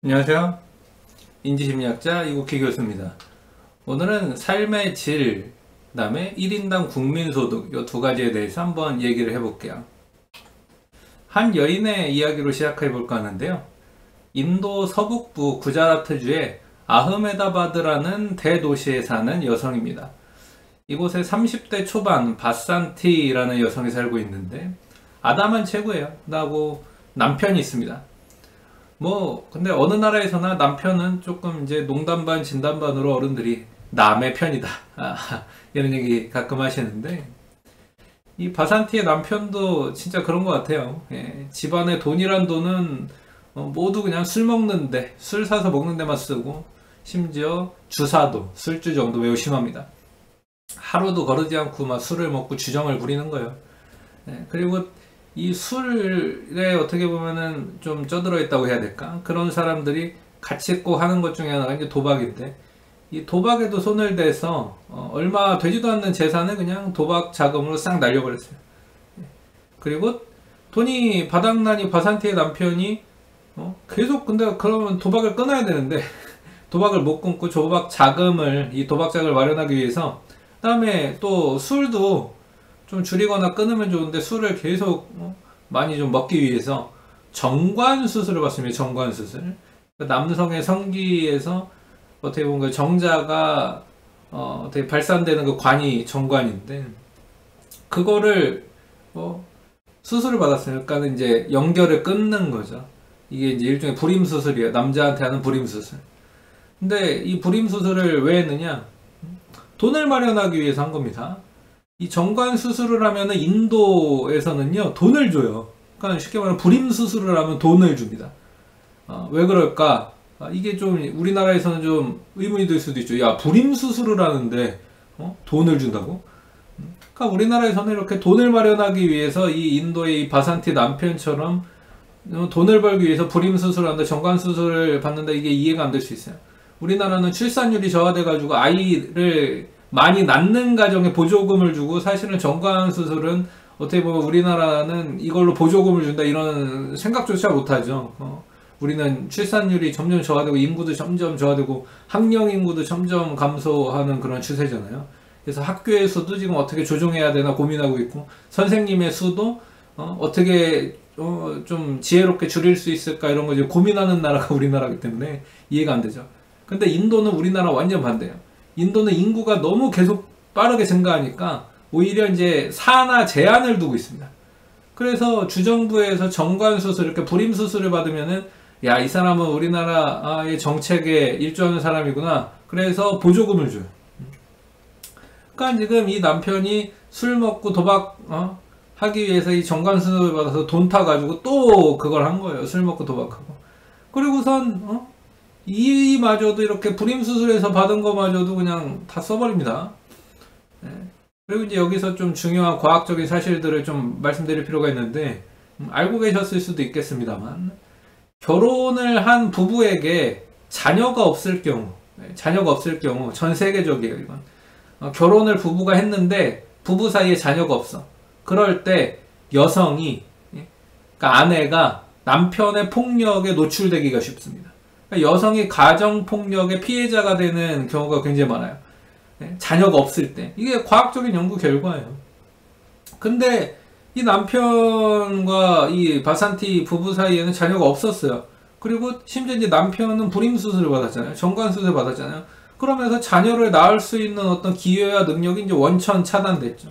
안녕하세요. 인지심리학자 이국희 교수입니다. 오늘은 삶의 질, 그 다음에 1인당 국민소득 이 두 가지에 대해서 한번 얘기를 해볼게요. 한 여인의 이야기로 시작해 볼까 하는데요. 인도 서북부 구자라트주의 아흐메다바드라는 대도시에 사는 여성입니다. 이곳에 30대 초반 바산티라는 여성이 살고 있는데 아담한 체구예요. 나하고 남편이 있습니다. 근데 어느 나라에서나 남편은 조금 이제 농담 반 진담 반으로 어른들이 남의 편이다. 이런 얘기 가끔 하시는데, 이 바산티의 남편도 진짜 그런 것 같아요. 집안에 돈이란 돈은 모두 그냥 술 먹는데, 술 사서 먹는 데만 쓰고, 심지어 주사도, 술주 정도 매우 심합니다. 하루도 거르지 않고 막 술을 먹고 주정을 부리는 거예요. 그리고 이 술에 어떻게 보면은 좀 쩌들어 있다고 해야 될까? 그런 사람들이 같이 꼭 하는 것 중에 하나가 이제 도박인데, 이 도박에도 손을 대서 얼마 되지도 않는 재산을 그냥 도박 자금으로 싹 날려버렸어요. 그리고 돈이 바닥나니 바산티의 남편이 계속 근데 그러면 도박을 끊어야 되는데 도박을 못 끊고 이 도박 자금을 마련하기 위해서, 그다음에 또 술도 좀 줄이거나 끊으면 좋은데 술을 계속 많이 좀 먹기 위해서 정관 수술을 받습니다. 정관 수술. 남성의 성기에서 어떻게 보면 그 정자가 어떻게 발산되는 그 관이 정관인데, 그거를 수술을 받았어요. 그러니까 이제 연결을 끊는 거죠. 이게 이제 일종의 불임 수술이에요. 남자한테 하는 불임 수술. 근데 이 불임 수술을 왜 했느냐? 돈을 마련하기 위해서 한 겁니다. 이 정관 수술을 하면은 인도에서는요 돈을 줘요. 그러니까 쉽게 말하면 불임 수술을 하면 돈을 줍니다. 왜 그럴까? 이게 좀 우리나라에서는 좀 의문이 들 수도 있죠. 야, 불임 수술을 하는데 돈을 준다고? 그러니까 우리나라에서는 이렇게 돈을 마련하기 위해서 이 인도의 이 바산티 남편처럼 돈을 벌기 위해서 불임 수술을 한다, 정관 수술을 받는다, 이게 이해가 안 될 수 있어요. 우리나라는 출산율이 저하돼가지고 아이를 많이 낳는 가정에 보조금을 주고, 사실은 정관 수술은 어떻게 보면 우리나라는 이걸로 보조금을 준다 이런 생각조차 못하죠. 우리는 출산율이 점점 저하되고 인구도 점점 저하되고 학령 인구도 점점 감소하는 그런 추세잖아요. 그래서 학교의 수도 지금 어떻게 조정해야 되나 고민하고 있고, 선생님의 수도 어떻게 좀 지혜롭게 줄일 수 있을까 이런 거 이제 고민하는 나라가 우리나라이기 때문에 이해가 안 되죠. 근데 인도는 우리나라 완전 반대예요. 인도는 인구가 너무 계속 빠르게 증가하니까 오히려 이제 산하 제한을 두고 있습니다. 그래서 주정부에서 정관 수술, 이렇게 불임 수술을 받으면은, 야, 이 사람은 우리나라의 정책에 일조하는 사람이구나. 그래서 보조금을 줘요. 그러니까 지금 이 남편이 술 먹고 도박 하기 위해서 이 정관 수술을 받아서 돈 타가지고 또 그걸 한 거예요. 술 먹고 도박하고. 그리고선 이마저도 이렇게 불임 수술에서 받은 거마저도 그냥 다 써버립니다. 그리고 이제 여기서 좀 중요한 과학적인 사실들을 좀 말씀드릴 필요가 있는데, 알고 계셨을 수도 있겠습니다만, 결혼을 한 부부에게 자녀가 없을 경우, 전 세계적이에요, 이건. 결혼을 부부가 했는데 부부 사이에 자녀가 없어. 그럴 때 여성이, 그러니까 아내가 남편의 폭력에 노출되기가 쉽습니다. 여성이 가정폭력의 피해자가 되는 경우가 굉장히 많아요. 자녀가 없을 때. 이게 과학적인 연구 결과예요. 근데 이 남편과 이 바산티 부부 사이에는 자녀가 없었어요. 그리고 심지어 이제 남편은 불임 수술을 받았잖아요. 정관 수술을 받았잖아요. 그러면서 자녀를 낳을 수 있는 어떤 기회와 능력이 이제 원천 차단됐죠.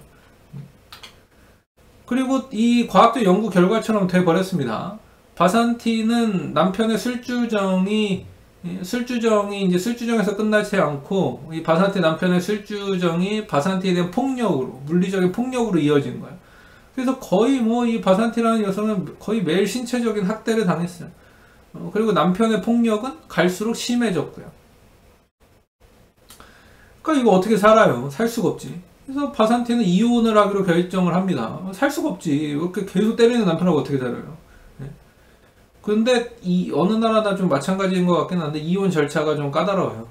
그리고 이 과학적 연구 결과처럼 돼버렸습니다. 바산티는 남편의 술주정이 이제 술주정에서 끝나지 않고, 이 바산티 남편의 술주정이 바산티에 대한 폭력으로, 물리적인 폭력으로 이어진 거예요. 그래서 거의 이 바산티라는 여성은 거의 매일 신체적인 학대를 당했어요. 그리고 남편의 폭력은 갈수록 심해졌고요. 그러니까 이거 어떻게 살아요? 살 수가 없지. 그래서 바산티는 이혼을 하기로 결정을 합니다. 살 수가 없지. 이렇게 계속 때리는 남편하고 어떻게 살아요? 근데 어느 나라나 좀 마찬가지인 것 같긴 한데, 이혼 절차가 좀 까다로워요.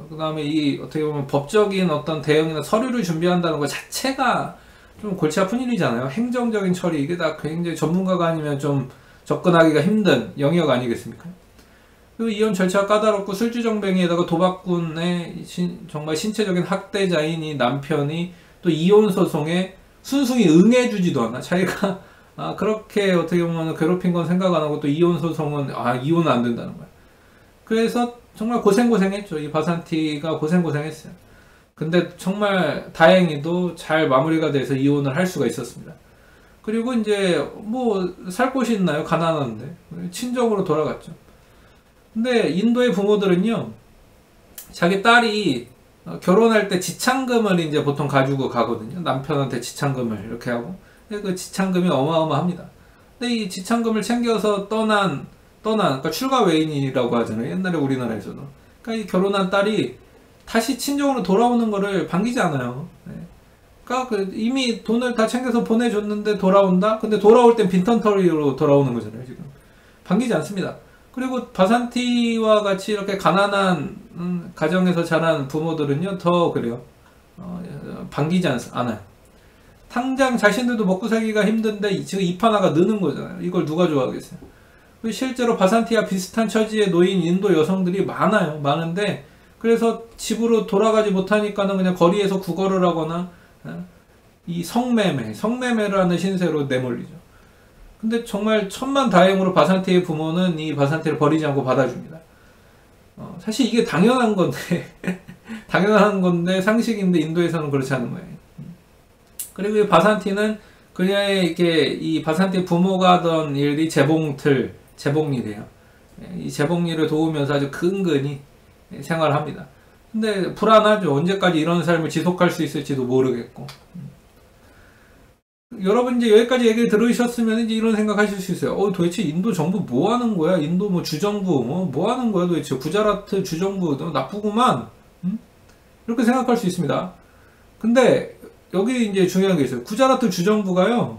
그 다음에 어떻게 보면 법적인 어떤 대응이나 서류를 준비한다는 것 자체가 좀 골치 아픈 일이잖아요. 행정적인 처리, 이게 다 굉장히 전문가가 아니면 좀 접근하기가 힘든 영역 아니겠습니까? 그리고 이혼 절차가 까다롭고 술주정뱅이에다가 도박꾼의 정말 신체적인 학대자인 이 남편이 또 이혼 소송에 순순히 응해주지도 않아. 자기가 그렇게 어떻게 보면 괴롭힌 건 생각 안 하고 또 이혼 소송은 이혼은 안 된다는 거야. 그래서 정말 고생했죠. 이 바산티가 고생했어요. 근데 정말 다행히도 잘 마무리가 돼서 이혼을 할 수가 있었습니다. 그리고 이제 뭐 살 곳이 있나요? 가난한데 친정으로 돌아갔죠. 근데 인도의 부모들은요, 자기 딸이 결혼할 때 지참금을 이제 보통 가지고 가거든요. 남편한테 지참금을 이렇게 하고. 그 지참금이 어마어마합니다. 근데 이 지참금을 챙겨서 그러니까 출가 외인이라고 하잖아요. 옛날에 우리나라에서도. 그러니까 이 결혼한 딸이 다시 친정으로 돌아오는 거를 반기지 않아요. 그러니까 이미 돈을 다 챙겨서 보내줬는데 돌아온다? 근데 돌아올 땐 빈털터리로 돌아오는 거잖아요, 지금. 반기지 않습니다. 그리고 바산티와 같이 이렇게 가난한 가정에서 자란 부모들은요, 더 그래요. 반기지 않아요. 당장 자신들도 먹고 살기가 힘든데 지금 입 하나가 느는 거잖아요. 이걸 누가 좋아하겠어요. 실제로 바산티와 비슷한 처지에 놓인 인도 여성들이 많은데, 그래서 집으로 돌아가지 못하니까는 그냥 거리에서 구걸을 하거나 이 성매매를 하는 신세로 내몰리죠. 근데 정말 천만다행으로 바산티의 부모는 이 바산티를 버리지 않고 받아줍니다. 사실 이게 당연한 건데 상식인데 인도에서는 그렇지 않은 거예요. 그리고 이 바산티는 그녀의 이 바산티 부모가 하던 일이 재봉일이에요. 이 재봉일을 도우면서 아주 근근히 생활을 합니다. 근데 불안하죠. 언제까지 이런 삶을 지속할 수 있을지도 모르겠고. 여러분 이제 여기까지 얘기를 들으셨으면 이제 이런 생각 하실 수 있어요. 도대체 인도 정부 뭐 하는 거야? 인도 뭐 주정부 뭐 하는 거야 도대체? 구자라트 주정부 나쁘구만. 이렇게 생각할 수 있습니다. 근데 여기 이제 중요한 게 있어요. 구자라트 주정부가요,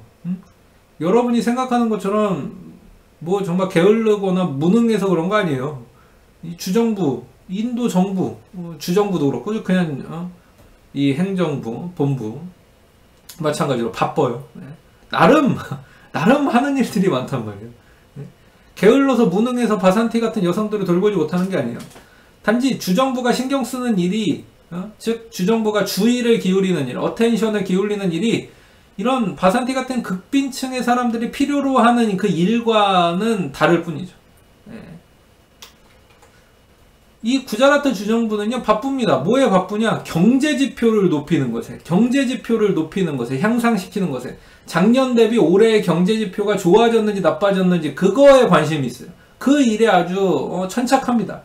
여러분이 생각하는 것처럼 뭐 정말 게을르거나 무능해서 그런 거 아니에요. 이 주정부, 인도 정부, 주정부도 그렇고 그냥 이 행정부, 본부 마찬가지로 바빠요. 나름 하는 일들이 많단 말이에요. 게을러서 무능해서 바산티 같은 여성들을 돌보지 못하는 게 아니에요. 단지 주정부가 신경 쓰는 일이, 즉 주정부가 주의를 기울이는 일, 어텐션을 기울이는 일이 이런 바산티 같은 극빈층의 사람들이 필요로 하는 그 일과는 다를 뿐이죠. 이 구자라트 주정부는요, 바쁩니다. 뭐에 바쁘냐? 경제지표를 높이는 것에, 향상시키는 것에, 작년 대비 올해의 경제지표가 좋아졌는지 나빠졌는지 그거에 관심이 있어요. 그 일에 아주 천착합니다.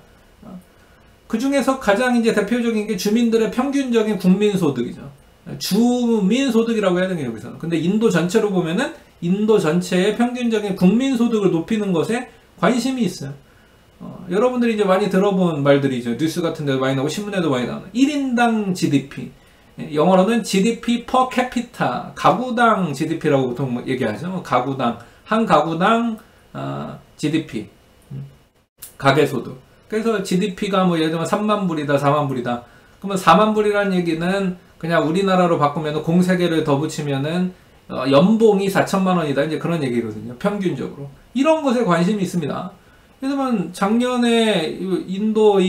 그 중에서 가장 이제 대표적인 게 주민들의 평균적인 국민소득이죠. 주민소득이라고 해야 되는 게 여기서는. 근데 인도 전체로 보면은 인도 전체의 평균적인 국민소득을 높이는 것에 관심이 있어요. 여러분들이 이제 많이 들어본 말들이죠. 뉴스 같은 데도 많이 나오고 신문에도 많이 나오는 1인당 GDP, 영어로는 GDP per capita, 가구당 GDP라고 보통 얘기하죠. 한 가구당 GDP, 가계소득. 그래서 GDP가 뭐 예를 들면 3만 불이다 4만 불이다, 그러면 4만 불이라는 얘기는 그냥 우리나라로 바꾸면 공세계를 더 붙이면은 연봉이 4천만 원이다, 이제 그런 얘기거든요. 평균적으로 이런 것에 관심이 있습니다. 예를 들면 작년에 인도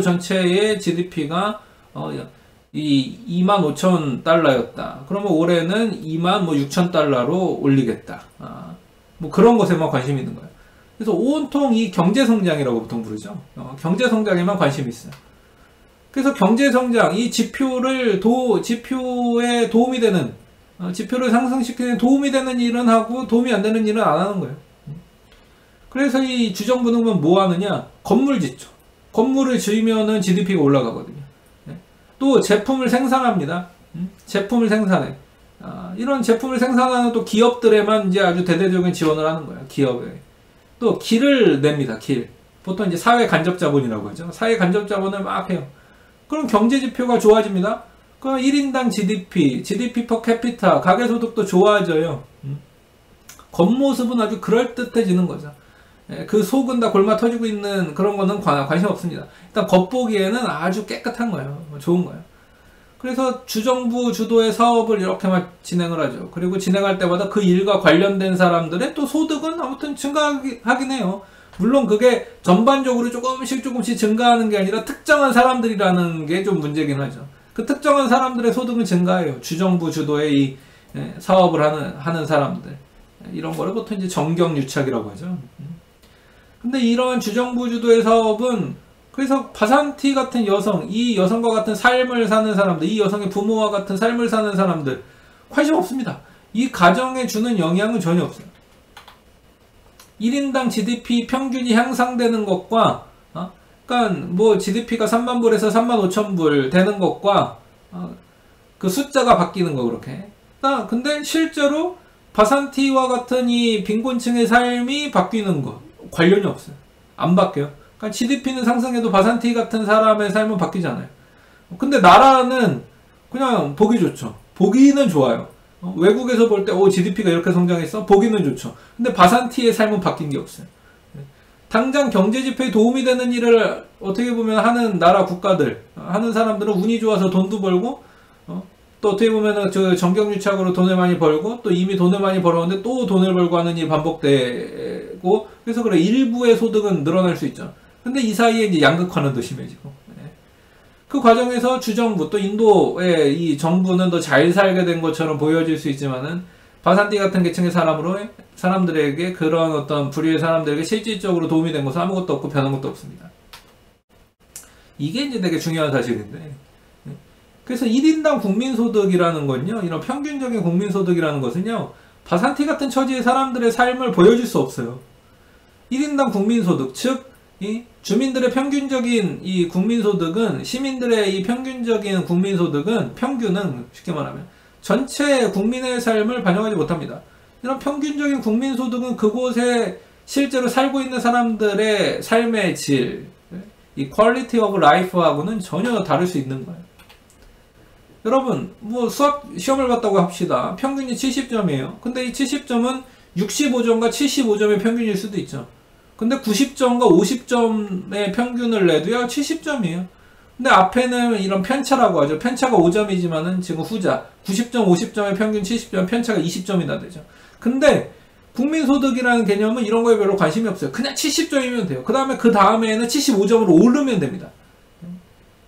전체의 GDP가 25,000달러였다. 그러면 올해는 26,000달러로 올리겠다. 뭐 그런 것에만 관심이 있는 거예요. 그래서 온통 이 경제성장이라고 보통 부르죠. 경제성장에만 관심이 있어요. 그래서 경제성장, 이 지표에 도움이 되는, 지표를 상승시키는 도움이 되는 일은 하고 도움이 안 되는 일은 안 하는 거예요. 그래서 이 주정부는 뭐 하느냐? 건물 짓죠. 건물을 지으면은 GDP가 올라가거든요. 또 제품을 생산합니다. 제품을 생산해. 이런 제품을 생산하는 또 기업들에만 이제 아주 대대적인 지원을 하는 거예요. 기업에. 또 길을 냅니다. 길. 보통 이제 사회 간접 자본이라고 하죠. 사회 간접 자본을 막 해요. 그럼 경제 지표가 좋아집니다. 그럼 1인당 GDP per capita, 가계소득도 좋아져요. 겉모습은 아주 그럴듯해지는 거죠. 그 속은 다 골마 터지고 있는 그런 거는 관심 없습니다. 일단 겉보기에는 아주 깨끗한 거예요. 좋은 거예요. 그래서 주정부 주도의 사업을 이렇게 막 진행을 하죠. 그리고 진행할 때마다 그 일과 관련된 사람들의 또 소득은 아무튼 증가하긴 해요. 물론 그게 전반적으로 조금씩 증가하는 게 아니라 특정한 사람들이라는 게 좀 문제긴 하죠. 그 특정한 사람들의 소득은 증가해요. 주정부 주도의 이 사업을 하는 사람들. 이런 거를 보통 이제 정경유착이라고 하죠. 근데 이런 주정부 주도의 사업은 그래서 바산티 같은 여성, 이 여성과 같은 삶을 사는 사람들, 이 여성의 부모와 같은 삶을 사는 사람들 관심 없습니다. 이 가정에 주는 영향은 전혀 없어요. 1인당 GDP 평균이 향상되는 것과 그러니까 뭐 GDP가 3만 불에서 3만 5천 불 되는 것과 그 숫자가 바뀌는 거 그렇게. 근데 실제로 바산티와 같은 이 빈곤층의 삶이 바뀌는 거 관련이 없어요. 안 바뀌어요. 그러니까 GDP는 상승해도 바산티 같은 사람의 삶은 바뀌지 않아요. 근데 나라는 그냥 보기 좋죠. 보기는 좋아요. 외국에서 볼 때 GDP가 이렇게 성장했어? 보기는 좋죠. 근데 바산티의 삶은 바뀐 게 없어요. 당장 경제지표에 도움이 되는 일을 어떻게 보면 하는 나라 국가들, 하는 사람들은 운이 좋아서 돈도 벌고 또 어떻게 보면은 저 정경유착으로 돈을 많이 벌고 또 이미 돈을 많이 벌었는데 또 돈을 벌고 하는 일이 반복되고 그래서 그래 일부의 소득은 늘어날 수 있죠. 근데 이 사이에 이제 양극화는 더 심해지고 그 과정에서 주정부 또 인도의 이 정부는 더 잘 살게 된 것처럼 보여질 수 있지만은 바산티 같은 계층의 사람들에게 그런 어떤 부류의 사람들에게 실질적으로 도움이 된 것은 아무것도 없고 변한 것도 없습니다. 이게 이제 되게 중요한 사실인데 그래서 1인당 국민소득이라는 건요, 이런 평균적인 국민소득이라는 것은요, 바산티 같은 처지의 사람들의 삶을 보여줄 수 없어요. 1인당 국민소득, 즉, 이 주민들의 평균적인 이 국민소득은, 시민들의 이 평균적인 국민소득은, 평균은, 쉽게 말하면, 전체 국민의 삶을 반영하지 못합니다. 이런 평균적인 국민소득은 그곳에 실제로 살고 있는 사람들의 삶의 질, 이 퀄리티 오브 라이프하고는 전혀 다를 수 있는 거예요. 여러분, 뭐 수학 시험을 봤다고 합시다. 평균이 70점이에요. 근데 이 70점은 65점과 75점의 평균일 수도 있죠. 근데 90점과 50점의 평균을 내도요, 70점이에요. 근데 앞에는 이런 편차라고 하죠. 편차가 5점이지만은 지금 후자. 90점, 50점의 평균 70점, 편차가 20점이나 되죠. 근데 국민소득이라는 개념은 이런 거에 별로 관심이 없어요. 그냥 70점이면 돼요. 그 다음에는 75점으로 오르면 됩니다.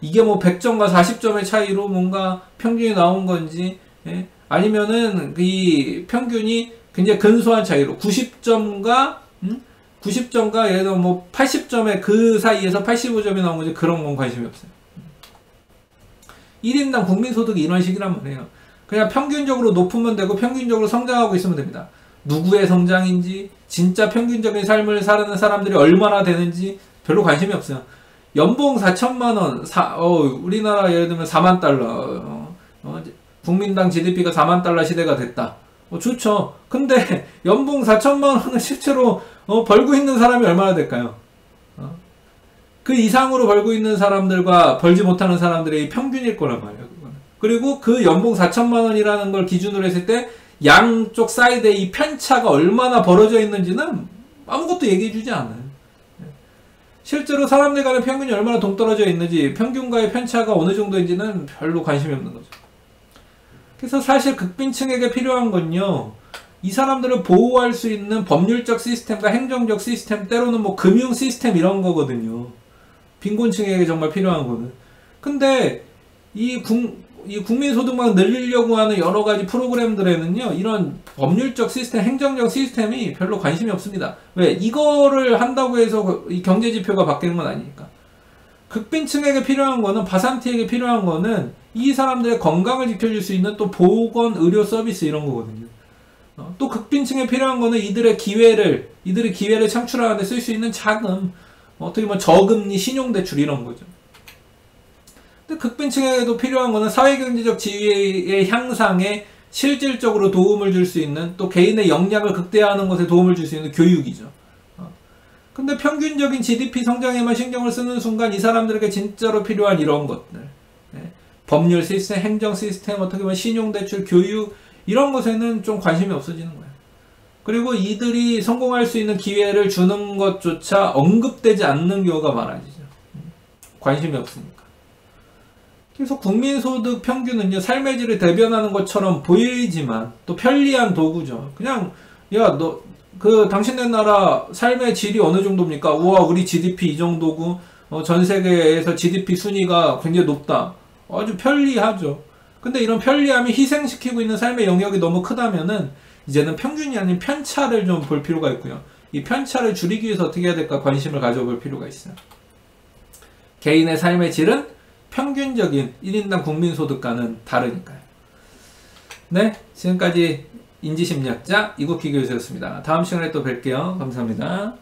이게 뭐 100점과 40점의 차이로 뭔가 평균이 나온 건지, 아니면은 이 평균이 굉장히 근소한 차이로 90점과 예를 들어 뭐 80점의 그 사이에서 85점이 나온 건지 그런 건 관심이 없어요. 1인당 국민소득이 이런 식이란 말이에요. 그냥 평균적으로 높으면 되고 평균적으로 성장하고 있으면 됩니다. 누구의 성장인지, 진짜 평균적인 삶을 사는 사람들이 얼마나 되는지 별로 관심이 없어요. 연봉 4천만 원, 우리나라 예를 들면 4만 달러, 국민당 GDP가 4만 달러 시대가 됐다. 좋죠. 근데 연봉 4천만 원을 실제로 벌고 있는 사람이 얼마나 될까요? 그 이상으로 벌고 있는 사람들과 벌지 못하는 사람들의 평균일 거란 말이에요. 그거는. 그리고 그 연봉 4천만 원이라는 걸 기준으로 했을 때 양쪽 사이드에 이 편차가 얼마나 벌어져 있는지는 아무것도 얘기해 주지 않아요. 실제로 사람들 간의 평균이 얼마나 동떨어져 있는지, 평균과의 편차가 어느 정도인지는 별로 관심이 없는 거죠. 그래서 사실 극빈층에게 필요한 건요, 이 사람들을 보호할 수 있는 법률적 시스템과 행정적 시스템, 때로는 뭐 금융 시스템 이런 거거든요. 빈곤층에게 정말 필요한 거는. 근데 이 국민소득만 늘리려고 하는 여러 가지 프로그램들에는요, 이런 법률적 시스템, 행정적 시스템이 별로 관심이 없습니다. 왜? 이거를 한다고 해서 이 경제지표가 바뀌는 건 아니니까. 극빈층에게 필요한 거는, 바산티에게 필요한 거는 이 사람들의 건강을 지켜줄 수 있는 또 보건, 의료 서비스 이런 거거든요. 또 극빈층에 필요한 거는 이들의 기회를 창출하는 데 쓸 수 있는 자금, 어떻게 보면 저금리, 신용대출 이런 거죠. 근데 극빈층에게도 필요한 거는 사회경제적 지위의 향상에 실질적으로 도움을 줄 수 있는, 또 개인의 역량을 극대화하는 것에 도움을 줄 수 있는 교육이죠. 근데 평균적인 GDP 성장에만 신경을 쓰는 순간 이 사람들에게 진짜로 필요한 이런 것들, 법률 시스템, 행정 시스템, 어떻게 보면 신용대출, 교육 이런 것에는 좀 관심이 없어지는 거예요. 그리고 이들이 성공할 수 있는 기회를 주는 것조차 언급되지 않는 경우가 많아지죠. 관심이 없으니까. 그래서 국민소득 평균은요, 삶의 질을 대변하는 것처럼 보이지만 또 편리한 도구죠. 그냥 그 당신네 나라 삶의 질이 어느 정도입니까? 우와, 우리 GDP 이 정도고 전 세계에서 GDP 순위가 굉장히 높다. 아주 편리하죠. 근데 이런 편리함이 희생시키고 있는 삶의 영역이 너무 크다면은 이제는 평균이 아닌 편차를 좀 볼 필요가 있고요. 이 편차를 줄이기 위해서 어떻게 해야 될까 관심을 가져볼 필요가 있어요. 개인의 삶의 질은 평균적인 1인당 국민소득과는 다르니까요. 네, 지금까지 인지심리학자 이국희 교수였습니다. 다음 시간에 또 뵐게요. 감사합니다.